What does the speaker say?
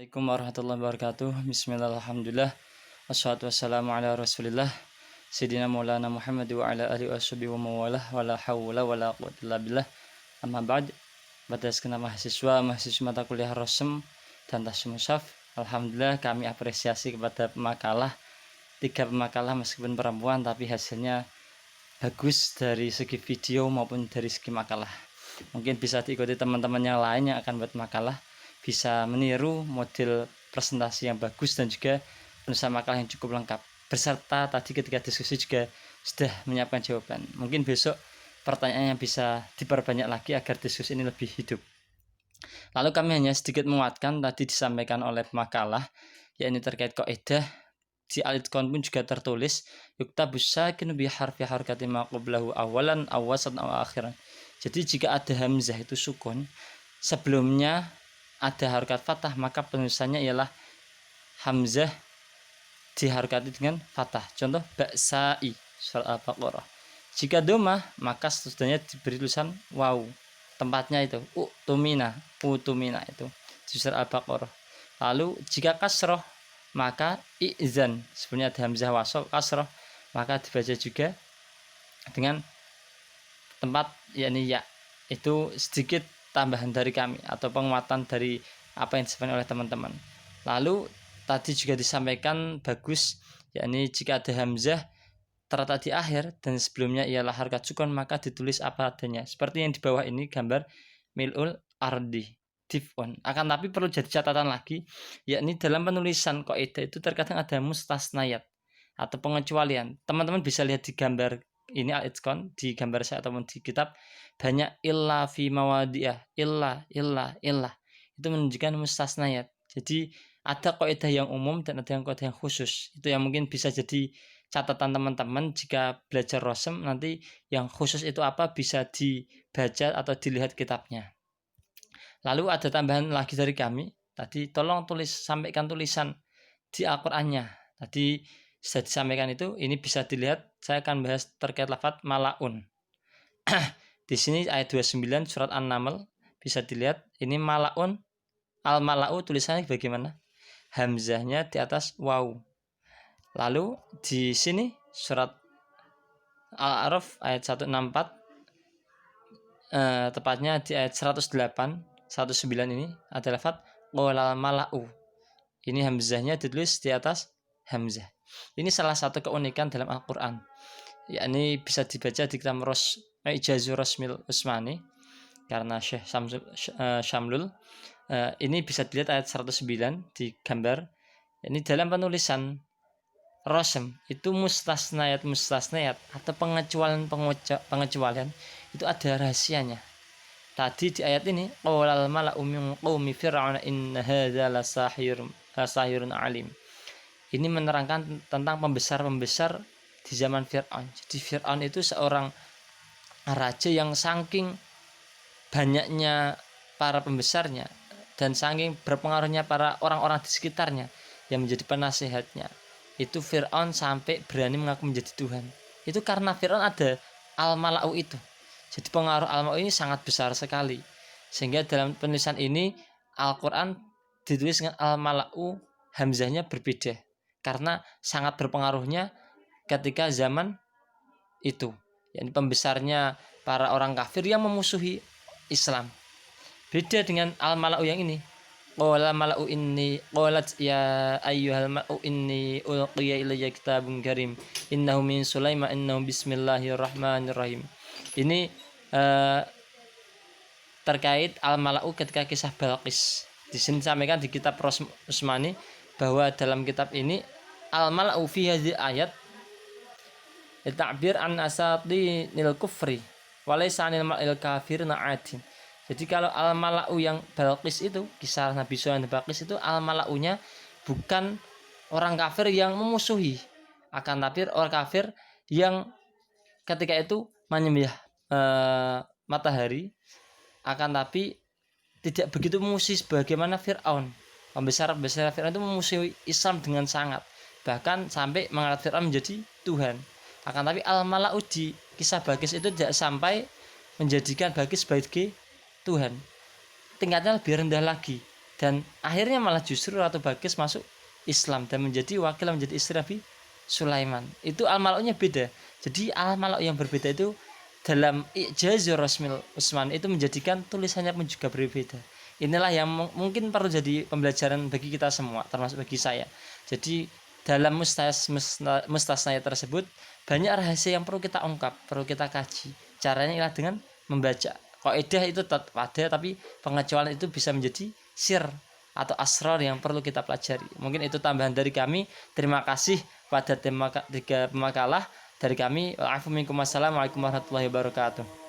Assalamualaikum warahmatullahi wabarakatuh. Bismillahirrahmanirrahim. Wassalatu wassalamu ala Rasulillah Sayyidina Maulana Muhammad wa ala alihi washabihi wa mawalah wala hawla wala quwwata illa billah. Amma ba'd. Pada sekena mahasiswa mata kuliah Rosem dan Tasawuf Mushaf, alhamdulillah kami apresiasi kepada pemakalah 3 pemakalah meskipun perempuan tapi hasilnya bagus dari segi video maupun dari segi makalah. Mungkin bisa diikuti teman-teman yang lain yang akan buat makalah, bisa meniru model presentasi yang bagus dan juga penulisan makalah yang cukup lengkap, beserta tadi ketika diskusi juga sudah menyiapkan jawaban. Mungkin besok pertanyaannya bisa diperbanyak lagi agar diskusi ini lebih hidup. Lalu kami hanya sedikit menguatkan tadi disampaikan oleh makalah, yakni terkait kaidah di Al-Itqan pun juga tertulis yuktabus sakinu bi harfi harkati ma qablahu awalan aw wasatan aw akhiran. Jadi jika ada hamzah itu sukun, sebelumnya ada harokat fathah, maka penulisannya ialah hamzah diharokati dengan fathah. Contoh ba'sa'i surat Al-Baqarah. Jika domah, maka setidaknya diberi tulisan waw. Tempatnya itu utumina itu di surat Al-Baqarah. Lalu jika kasroh, maka i'zan, sebenarnya ada hamzah wasl kasroh, maka dibaca juga dengan tempat yakni ya. Itu sedikit tambahan dari kami atau penguatan dari apa yang disampaikan oleh teman-teman. Lalu tadi juga disampaikan bagus, yakni jika ada hamzah terletak di akhir dan sebelumnya ialah harokat sukun, maka ditulis apa adanya. Seperti yang di bawah ini gambar mil'ul ardi dif'un. Akan tapi perlu jadi catatan lagi, yakni dalam penulisan kaidah itu terkadang ada mustasnayat atau pengecualian. Teman-teman bisa lihat di gambar ini Al-Itqan, di gambar saya ataupun di kitab, banyak illa fi mawadiyah, illa itu menunjukkan mustasnayat. Jadi ada kaidah yang umum dan ada yang kaidah yang khusus. Itu yang mungkin bisa jadi catatan teman-teman jika belajar Rosem nanti. Yang khusus itu apa, bisa dibaca atau dilihat kitabnya. Lalu ada tambahan lagi dari kami, tadi tolong sampaikan tulisan di Al-Qur'annya. Tadi sudah disampaikan itu, ini bisa dilihat. Saya akan bahas terkait lafaz malaun. Di sini ayat 29 surat An-Naml bisa dilihat, ini malaun, al-malau tulisannya bagaimana? Hamzahnya di atas waw. Lalu di sini surat Al-A'raf ayat 164, tepatnya di ayat 108 19 ini ada lafaz qolal malau. Ini hamzahnya ditulis di atas hamzah. Ini salah satu keunikan dalam Al-Quran, yakni bisa dibaca di kitab Ijazul Rasmil Usmani karena Syekh Syamlul. Ini bisa dilihat ayat 109 di gambar. Ini dalam penulisan Rosem itu mustasnayat atau pengecualian itu ada rahasianya. Tadi di ayat ini qolal mala'u min qaumi fir'auna inna hadza lasahirun alim. Ini menerangkan tentang pembesar-pembesar di zaman Fir'aun. Jadi Fir'aun itu seorang raja yang saking banyaknya para pembesarnya dan saking berpengaruhnya para orang-orang di sekitarnya yang menjadi penasehatnya, itu Fir'aun sampai berani mengaku menjadi Tuhan. Itu karena Fir'aun ada al-mala'u itu. Jadi pengaruh al-mala'u ini sangat besar sekali. Sehingga dalam penulisan ini Al-Quran ditulis dengan al-mala'u, hamzahnya berbeda. Karena sangat berpengaruhnya ketika zaman itu, yakni pembesarnya para orang kafir yang memusuhi Islam. Beda dengan al-mala'u yang ini. Qala mala'u inni qalat ya ayyuhal mala'u inni ulqiya ilayya kitabun karim innahu min Sulaiman innahu bismillahirrahmanirrahim. Ini terkait al-mala'u ketika kisah Balqis. Di sini disampaikan di kitab Usmani bahwa dalam kitab ini al-mala'u fi hadhihi ayat ta'bir an asatinil kufri walaysa anil ma'il kafirina atin. Jadi kalau al-mala'u yang Balqis itu, kisah Nabi Sulaiman dan Balqis itu, al-mala'unya bukan orang kafir yang memusuhi, akan tapi orang kafir yang ketika itu menyembah matahari, akan tapi tidak begitu memusuhi bagaimana Fir'aun. Pembesar Fir'aun itu memusuhi Islam dengan sangat, bahkan sampai mengangkat Fir'aun menjadi Tuhan. Akan tapi al-mala'u di kisah Balqis itu tidak sampai menjadikan Balqis sebagai Tuhan. Tingkatnya lebih rendah lagi. dan akhirnya malah justru Ratu Balkis masuk Islam dan menjadi istri Nabi Sulaiman. Itu al-malaknya beda. Jadi al-malak yang berbeda itu dalam I'jazur Rasmil Utsman itu menjadikan tulisannya pun juga berbeda. Inilah yang mungkin perlu jadi pembelajaran bagi kita semua, termasuk bagi saya. Jadi dalam mustasnaya tersebut banyak rahasia yang perlu kita ungkap, perlu kita kaji. Caranya ialah dengan membaca. Kaidah itu tetap ada, tapi pengecualian itu bisa menjadi sir atau asrar yang perlu kita pelajari. Mungkin itu tambahan dari kami. Terima kasih pada tiga pemakalah dari kami. Assalamualaikum warahmatullahi wabarakatuh.